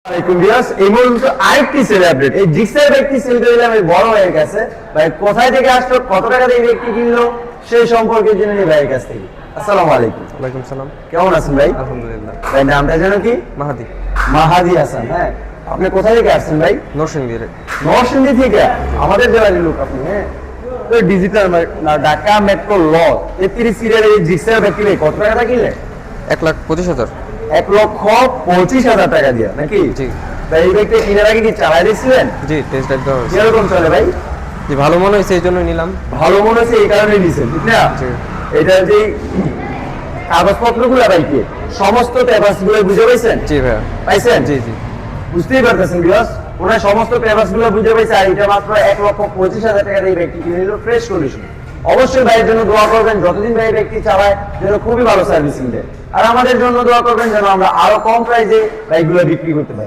আলাইকুম ভিউয়ার্স, এই মুহূর্তে আরেকটি সেল আপডেট। এই জিক্সার ব্যক্তি সেল করে দিলাম এই বড় ভাইয়ের কাছে। ভাই কোথায় থেকে আসলো, কত টাকা দিয়ে ব্যক্তি কিনলো, সেই সম্পর্কে জেনে নিই ভাইয়ের কাছ থেকে। আসসালামু আলাইকুম। ওয়ালাইকুম সালাম। কেমন আছেন ভাই? আলহামদুলিল্লাহ। ভাই নামটা জানো কি? মাহাদি। মাহাদি হাসান। হ্যাঁ, আপনি কোথায় থেকে আসছেন ভাই? নরসিংদীর। নরসিংদী থেকে? আমাদের জেলার লোক আপনি? হ্যাঁ, তো ডিজিটাল ঢাকা মেট্রো ল 33 সিরিয়ালের এই জিক্সার ব্যক্তি ভাই কত টাকা কিনলে? 1,25,000। 1,25,000 টাকা দিয়ে নাকি? জি। ভাই এই ব্যক্তি কেনার আগে কি চালাই দিয়েছিলেন? জি, টেস্ট ড্রাইভ দেওয়া হয়েছে। কিরকম চলে ভাই? জি, ভালো মনে হয়েছে এই জন্যই নিলাম। ভালো মনে হচ্ছে এই কারণে নিছেন, ঠিক না? জি। এটা যে কাগজপত্রগুলো ভাই কি সমস্ত পেপারসগুলো বুঝে পাইছেন? জি ভাইয়া। পাইছেন? জি জি। বুঝতেই পারতেছেন বিকজ ওনার সমস্ত পেপারসগুলো বুঝে পাইছে। আর এটা মাত্র 1,25,000 টাকা এই ব্যক্তি কিনে নিল ফ্রেশ কন্ডিশন। অবশ্যই ভাইয়ের জন্য দোয়া করবেন, যতদিন ভাই ব্যক্তি চালায় যেন খুবই ভালো সার্ভিসিং দেয়। আর আমাদের জন্য দোয়া করবেন যেন আমরা আরো কম প্রাইসে বাইকগুলো বিক্রি করতে পারি।